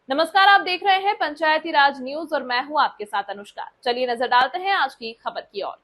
नमस्कार, आप देख रहे हैं पंचायती राज न्यूज और मैं हूं आपके साथ अनुष्का। चलिए नजर डालते हैं आज की खबर की ओर।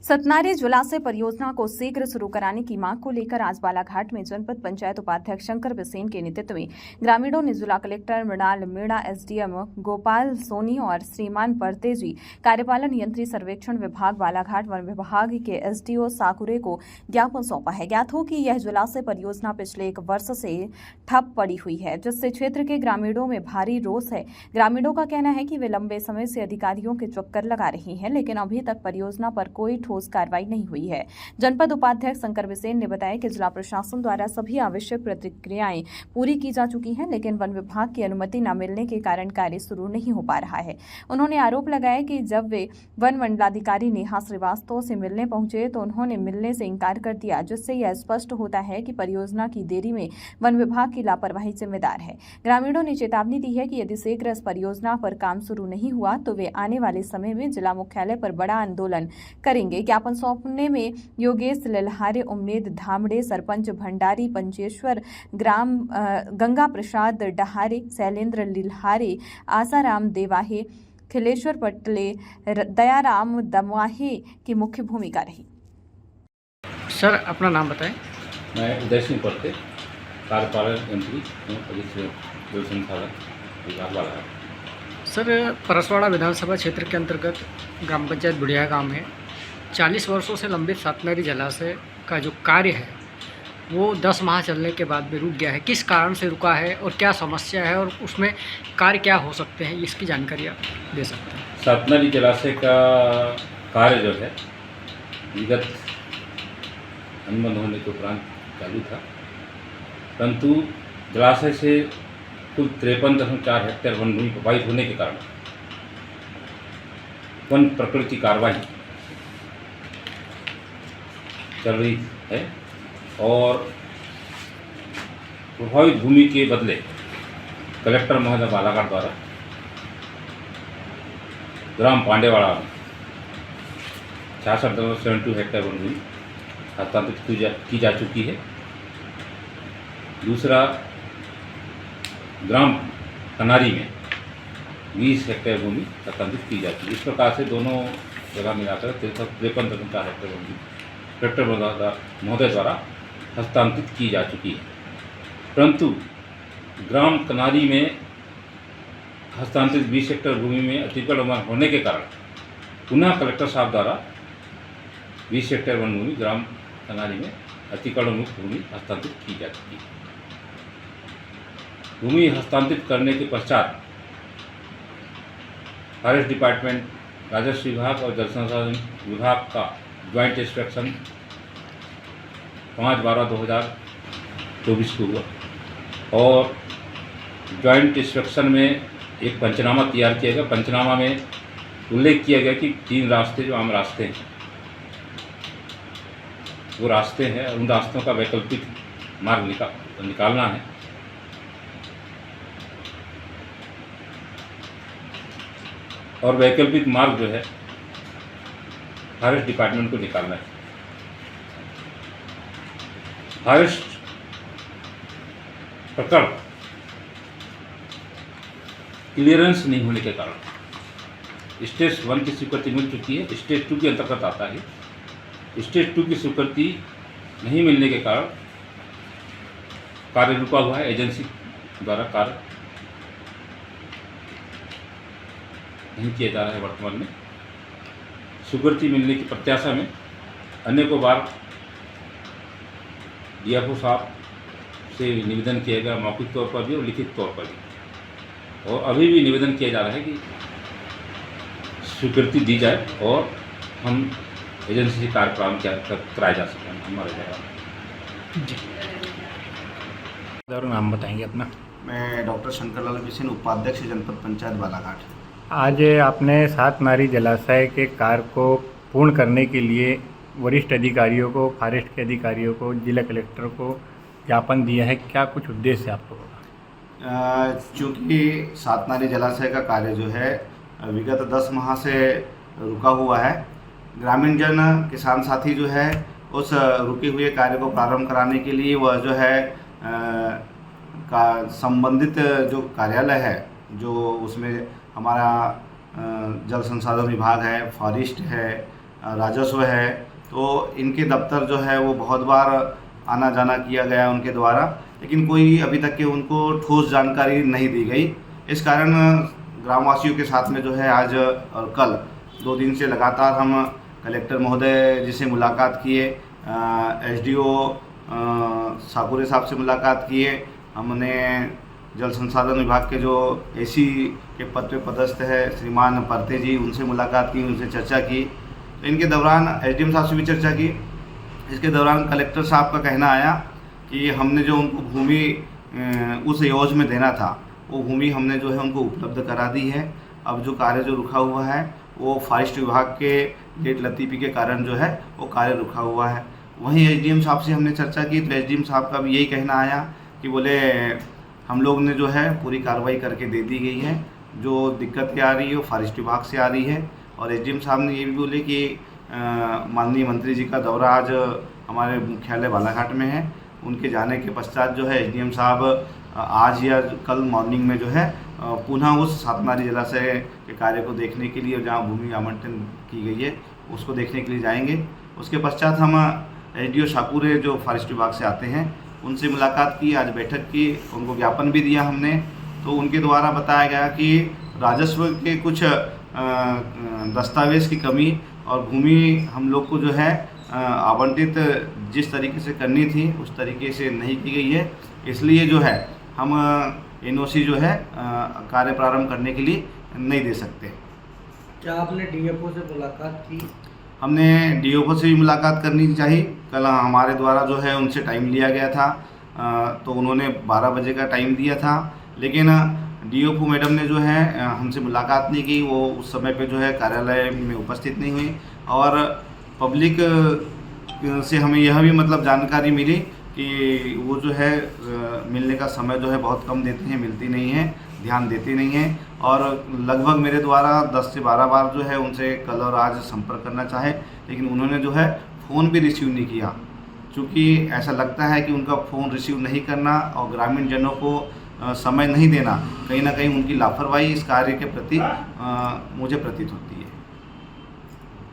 सतनारी जलाशय परियोजना को शीघ्र शुरू कराने की मांग को लेकर आज बालाघाट में जनपद पंचायत उपाध्यक्ष शंकर बिसेन के नेतृत्व में ग्रामीणों ने जिला कलेक्टर मृणाल मीणा, एसडीएम गोपाल सोनी और श्रीमान परतेजी, कार्यपालन यंत्री सर्वेक्षण विभाग बालाघाट, वन विभाग के एसडीओ साकुरे को ज्ञापन सौंपा है। ज्ञात हो कि यह जलाशय परियोजना पिछले 1 वर्ष से ठप पड़ी हुई है, जिससे क्षेत्र के ग्रामीणों में भारी रोष है। ग्रामीणों का कहना है कि वे लंबे समय से अधिकारियों के चक्कर लगा रही हैं, लेकिन अभी तक परियोजना पर कोई ठोस कार्रवाई नहीं हुई है। जनपद उपाध्यक्ष शंकर बिसेन ने बताया कि जिला प्रशासन द्वारा सभी आवश्यक प्रतिक्रियाएं पूरी की जा चुकी हैं, लेकिन वन विभाग की अनुमति न मिलने के कारण कार्य शुरू नहीं हो पा रहा है। उन्होंने आरोप लगाया कि जब वे वन मंडलाधिकारी नेहा श्रीवास्तव से मिलने पहुंचे तो उन्होंने मिलने से इंकार कर दिया, जिससे यह स्पष्ट होता है कि परियोजना की देरी में वन विभाग की लापरवाही जिम्मेदार है। ग्रामीणों ने चेतावनी दी है कि यदि शीघ्र इस परियोजना पर काम शुरू नहीं हुआ तो वे आने वाले समय में जिला मुख्यालय पर बड़ा आंदोलन करेंगे। ज्ञापन सौंपने में योगेश लल्हारे, उम्मेद धामड़े, सरपंच भंडारी पंचेश्वर, ग्राम गंगा प्रसाद डहारे, शैलेंद्र लिल्हारे, आसाराम देवाहे, खिलेश्वर पटले, दयाराम दमवाहे की मुख्य भूमिका रही। सर, अपना नाम बताएं। मैं उदय सिंह परते, कार्यपालन यंत्री जल संसाधन विभाग बालाघाट। सर, परसवाड़ा विधानसभा क्षेत्र के अंतर्गत ग्राम पंचायत बुढ़िया गांव में 40 वर्षों से लंबित सतनारी जलाशय का जो कार्य है वो 10 माह चलने के बाद भी रुक गया है। किस कारण से रुका है और क्या समस्या है और उसमें कार्य क्या हो सकते हैं, इसकी जानकारी आप दे सकते हैं। सतनारी जलाशय का कार्य जो है विगत अनुबंध होने के उपरांत चालू था, परंतु जलाशय से कुल 53.4 हेक्टेयर वन भूमि प्रभावित होने के कारण वन प्रकृति कार्रवाई चल रही है और प्रभावित भूमि के बदले कलेक्टर महोदय बालाघाट द्वारा ग्राम पांडेवाड़ा 66.72 हेक्टेयर वन भूमि हस्तांतरित की जा चुकी है। दूसरा, ग्राम कनारी में 20 हेक्टेयर भूमि हस्तांतरित की जा चुकी है। इस प्रकार से दोनों जगह मिलाकर 53.4 हेक्टेयर भूमि कलेक्टर महोदय द्वारा हस्तांतरित की जा चुकी है, परंतु ग्राम कनारी में हस्तांतरित 20 हेक्टेयर भूमि में अतिक्रमण होने के कारण पुनः कलेक्टर साहब द्वारा 20 हेक्टेयर वन भूमि ग्राम कनारी में अतिक्रमण मुक्त भूमि हस्तांतरित की जा चुकी है। भूमि हस्तांतरित करने के पश्चात फॉरेस्ट डिपार्टमेंट, राजस्व विभाग और जल संसाधन विभाग का ज्वाइंट इंस्पेक्शन 5/12/2024 को हुआ और ज्वाइंट इंस्पेक्शन में एक पंचनामा तैयार किया गया। पंचनामा में उल्लेख किया गया कि 3 रास्ते जो आम रास्ते हैं वो रास्ते हैं और उन रास्तों का वैकल्पिक मार्ग निकालना है। और वैकल्पिक मार्ग जो है फॉरेस्ट डिपार्टमेंट को निकालना है। फॉरेस्ट प्रकरण क्लियरेंस नहीं होने के कारण स्टेज 1 की स्वीकृति मिल चुकी है, स्टेज 2 के अंतर्गत आता है। स्टेज 2 की स्वीकृति नहीं मिलने के कारण कार्य रुका हुआ है। एजेंसी द्वारा कार्य नहीं किया जा रहा है। वर्तमान में स्वीकृति मिलने की प्रत्याशा में अनेकों बार डीएफओ साहब से निवेदन किया गया, मौखिक तौर पर भी और लिखित तौर पर भी, और अभी भी निवेदन किया जा रहा है कि स्वीकृति दी जाए और हम एजेंसी से कार्य प्रारंभ कराया जा सके हमारे जगह जी, और नाम बताएंगे अपना। मैं डॉक्टर शंकरलाल बिसेन, उपाध्यक्ष जनपद पंचायत बालाघाट। आज आपने सतनारी जलाशय के कार्य को पूर्ण करने के लिए वरिष्ठ अधिकारियों को, फॉरेस्ट के अधिकारियों को, जिला कलेक्टर को ज्ञापन दिया है। क्या कुछ उद्देश्य है आप लोगों का? चूँकि सतनारी जलाशय का कार्य जो है विगत 10 माह से रुका हुआ है, ग्रामीण जन किसान साथी जो है उस रुके हुए कार्य को प्रारंभ कराने के लिए वह जो है का संबंधित जो कार्यालय है, जो उसमें हमारा जल संसाधन विभाग है, फॉरेस्ट है, राजस्व है, तो इनके दफ्तर जो है वो बहुत बार आना जाना किया गया उनके द्वारा, लेकिन कोई अभी तक के उनको ठोस जानकारी नहीं दी गई। इस कारण ग्रामवासियों के साथ में जो है आज और कल 2 दिन से लगातार हम कलेक्टर महोदय जी से मुलाकात किए, एसडीओ साकुरे साहब से मुलाकात किए, हमने जल संसाधन विभाग के जो एसी के पद पे पदस्थ है श्रीमान परते जी, उनसे मुलाकात की, उनसे चर्चा की। तो इनके दौरान एसडीएम साहब से भी चर्चा की। इसके दौरान कलेक्टर साहब का कहना आया कि हमने जो उनको भूमि उस योजना में देना था, वो भूमि हमने जो है उनको उपलब्ध करा दी है। अब जो कार्य जो रुका हुआ है वो फॉरेस्ट विभाग के लेट लतीफ़ी के कारण जो है वो कार्य रुका हुआ है। वहीं एसडीएम साहब से हमने चर्चा की तो एसडीएम साहब का भी यही कहना आया कि बोले हम लोग ने जो है पूरी कार्रवाई करके दे दी गई है, जो दिक्कतें आ रही है वो फॉरेस्ट विभाग से आ रही है। और एसडीएम साहब ने ये भी बोले कि माननीय मंत्री जी का दौरा आज हमारे मुख्यालय बालाघाट में है, उनके जाने के पश्चात जो है एसडीएम साहब आज या कल मॉर्निंग में जो है पुनः उस सातनारी जलाशय के कार्य को देखने के लिए, जहाँ भूमि आवंटन की गई है उसको देखने के लिए जाएंगे। उसके पश्चात हम एसडीओ शाकुरे जो फॉरेस्ट विभाग से आते हैं उनसे मुलाकात की, आज बैठक की, उनको ज्ञापन भी दिया हमने। तो उनके द्वारा बताया गया कि राजस्व के कुछ दस्तावेज़ की कमी और भूमि हम लोग को जो है आवंटित जिस तरीके से करनी थी उस तरीके से नहीं की गई है, इसलिए जो है हम एनओसी जो है कार्य प्रारंभ करने के लिए नहीं दे सकते। क्या आपने डीएफओ से मुलाकात की? हमने डीएफओ से भी मुलाकात करनी चाहिए। कल हमारे द्वारा जो है उनसे टाइम लिया गया था, तो उन्होंने 12 बजे का टाइम दिया था, लेकिन डीएफओ मैडम ने जो है हमसे मुलाकात नहीं की। वो उस समय पे जो है कार्यालय में उपस्थित नहीं हुई। और पब्लिक से हमें यह भी मतलब जानकारी मिली कि वो जो है मिलने का समय जो है बहुत कम देते हैं, मिलती नहीं है, ध्यान देती नहीं है। और लगभग मेरे द्वारा 10 से 12 बार जो है उनसे कल और आज संपर्क करना चाहे, लेकिन उन्होंने जो है फ़ोन भी रिसीव नहीं किया। चूँकि ऐसा लगता है कि उनका फ़ोन रिसीव नहीं करना और ग्रामीण जनों को समय नहीं देना, कहीं ना कहीं उनकी लापरवाही इस कार्य के प्रति मुझे प्रतीत होती है।